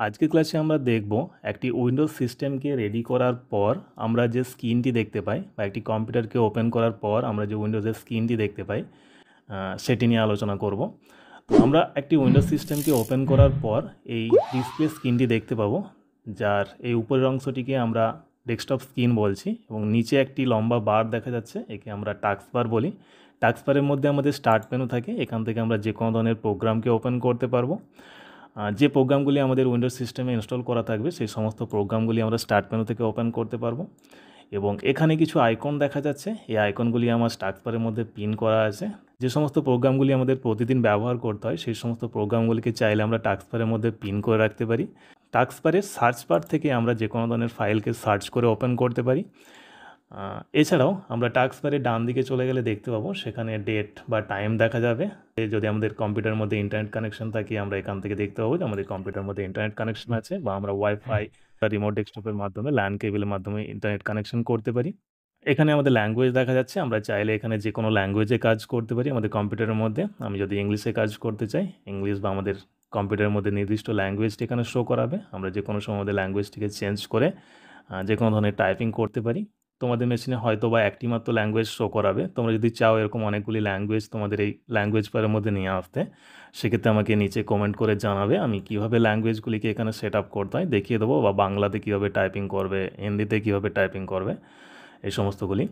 আজকের ক্লাসে আমরা দেখব একটি উইন্ডোজ সিস্টেমকে রেডি করার পর আমরা যে স্ক্রিনটি দেখতে পাই বা একটি কম্পিউটারকে ওপেন করার পর আমরা যে উইন্ডোজের স্ক্রিনটি দেখতে পাই সেটি নিয়ে আলোচনা করব। তো আমরা একটি উইন্ডোজ সিস্টেমকে ওপেন করার পর এই ডিসপ্লে স্ক্রিনটি দেখতে পাবো, যার এই উপরের অংশটিকে আমরা ডেস্কটপ স্ক্রিন বলছি এবং নিচে একটি লম্বা বার দেখা যাচ্ছে, একে আমরা টাস্ক বার বলি। টাস্ক বারের মধ্যে আমাদের স্টার্ট মেনু থাকে, এখান থেকে আমরা যে কোনো ধরনের প্রোগ্রামকে ওপেন করতে পারবো। যে প্রোগ্রামগুলি আমাদের উইন্ডোজ সিস্টেমে ইনস্টল করা থাকবে সেই সমস্ত প্রোগ্রামগুলি আমরা স্টার্ট মেনু থেকে ওপেন করতে পারবো। এবং এখানে কিছু আইকন দেখা যাচ্ছে, এই আইকনগুলি আমার টাস্ক বারের মধ্যে পিন করা আছে। যে সমস্ত প্রোগ্রামগুলি আমাদের প্রতিদিন ব্যবহার করতে হয় সেই সমস্ত প্রোগ্রামগুলিকে চাইলে আমরা টাস্ক বারের মধ্যে পিন করে রাখতে পারি। টাস্ক বারের সার্চ বার থেকে আমরা যে কোনো ধরনের ফাইলকে সার্চ করে ওপেন করতে পারি। এছাড়াও আমরা টাস্ক বারের ডান দিকে চলে গেলে দেখতে পাবো সেখানে ডেট বা টাইম দেখা যাবে। যদি আমাদের কম্পিউটারের মধ্যে ইন্টারনেট কানেকশন থাকে আমরা এখান থেকে দেখতে পাবো যে আমাদের কম্পিউটারের মধ্যে ইন্টারনেট কানেকশন আছে, বা আমরা ওয়াইফাই বা রিমোট ডেস্কটপের মাধ্যমে ল্যান কেবলের মাধ্যমে ইন্টারনেট কানেকশন করতে পারি। এখানে আমাদের ল্যাঙ্গুয়েজ দেখা যাচ্ছে, আমরা চাইলে এখানে যে কোনো ল্যাঙ্গুয়েজে কাজ করতে পারি আমাদের কম্পিউটারের মধ্যে। আমি যদি ইংলিশে কাজ করতে চাই, ইংলিশ বা আমাদের কম্পিউটারের মধ্যে নির্দিষ্ট ল্যাঙ্গুয়েজটি এখানে শো করাবে। আমরা যে কোনো সময় আমাদের ল্যাঙ্গুয়েজটিকে চেঞ্জ করে যে কোনো ধরনের টাইপিং করতে পারি। তোমাদের মেশিনে হয়তো বা একটি মাত্র ল্যাঙ্গুয়েজ শো করাবে, তোমরা যদি চাও এরকম অনেকগুলি ল্যাঙ্গুয়েজ তোমাদের এই ল্যাঙ্গুয়েজ বারের মধ্যে নিয়ে আসতে, সেক্ষেত্রে আমাকে নিচে কমেন্ট করে জানাবে, আমি কীভাবে ল্যাঙ্গুয়েজগুলিকে এখানে সেট আপ করতে হয় দেখিয়ে দেবো, বা বাংলাতে কীভাবে টাইপিং করবে, হিন্দিতে কীভাবে টাইপিং করবে, এই সমস্তগুলি।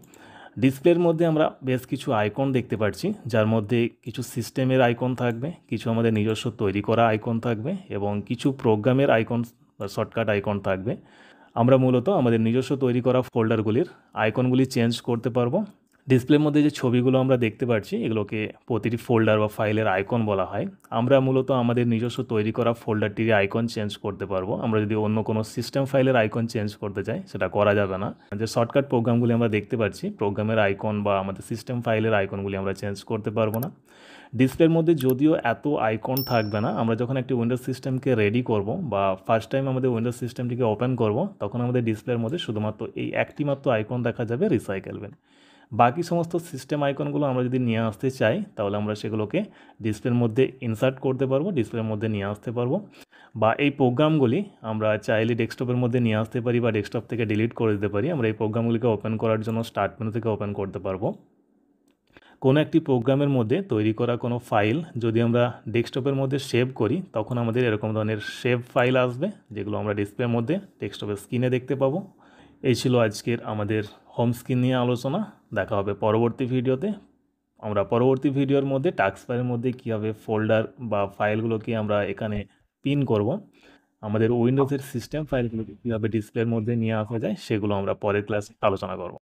ডিসপ্লের মধ্যে আমরা বেশ কিছু আইকন দেখতে পাচ্ছি, যার মধ্যে কিছু সিস্টেমের আইকন থাকবে, কিছু আমাদের নিজস্ব তৈরি করা আইকন থাকবে এবং কিছু প্রোগ্রামের আইকন বা শর্টকাট আইকন থাকবে। আমরা মূলত আমাদের নিজস্ব তৈরি করা ফোল্ডারগুলির আইকনগুলি চেঞ্জ করতে পারবো। ডিসপ্লের মধ্যে যে ছবিগুলো আমরা দেখতে পাচ্ছি এগুলোকে প্রতিটি ফোল্ডার বা ফাইলের আইকন বলা হয়। আমরা মূলত আমাদের নিজস্ব তৈরি করা ফোল্ডারটির আইকন চেঞ্জ করতে পারবো। আমরা যদি অন্য কোনো সিস্টেম ফাইলের আইকন চেঞ্জ করতে চাই সেটা করা যাবে না। যে শর্টকাট প্রোগ্রামগুলি আমরা দেখতে পাচ্ছি, প্রোগ্রামের আইকন বা আমাদের সিস্টেম ফাইলের আইকনগুলি আমরা চেঞ্জ করতে পারবো না। ডিসপ্লের মধ্যে যদিও এত আইকন থাকবে না, আমরা যখন একটি উইন্ডোজ সিস্টেমকে রেডি করব বা ফার্স্ট টাইম আমাদের উইন্ডোজ সিস্টেমটিকে ওপেন করব, তখন আমাদের ডিসপ্লের মধ্যে শুধুমাত্র এই একটি মাত্র আইকন দেখা যাবে, রিসাইকেল বিন। বাকি সমস্ত সিস্টেম আইকনগুলো আমরা যদি নিয়ে আসতে চাই তাহলে আমরা সেগুলোকে ডিসপ্লের মধ্যে ইনসার্ট করতে পারবো, ডিসপ্লের মধ্যে নিয়ে আসতে পারবো। বা এই প্রোগ্রামগুলি আমরা চাইলে ডেস্কটপের মধ্যে নিয়ে আসতে পারি বা ডেস্কটপ থেকে ডিলিট করে দিতে পারি। আমরা এই প্রোগ্রামগুলিকে ওপেন করার জন্য স্টার্ট মেনু থেকে ওপেন করতে পারবো। কোনো একটি প্রোগ্রামের মধ্যে তৈরি করা কোনো ফাইল যদি আমরা ডেস্কটপের মধ্যে সেভ করি, তখন আমাদের এরকম ধরনের সেভ ফাইল আসবে, যেগুলো আমরা ডিসপ্লের মধ্যে ডেস্কটপের স্ক্রিনে দেখতে পাবো। এই ছিল আজকের আমাদের হোম স্ক্রিন নিয়ে আলোচনা। দেখা হবে পরবর্তী ভিডিওতে। আমরা পরবর্তী ভিডিওর মধ্যে টাস্ক বারের মধ্যে কীভাবে ফোল্ডার বা ফাইলগুলোকে আমরা এখানে পিন করব, আমাদের উইন্ডোজের সিস্টেম ফাইলগুলোকে কীভাবে ডিসপ্লের মধ্যে নিয়ে আসা যায়, সেগুলো আমরা পরের ক্লাসে আলোচনা করব।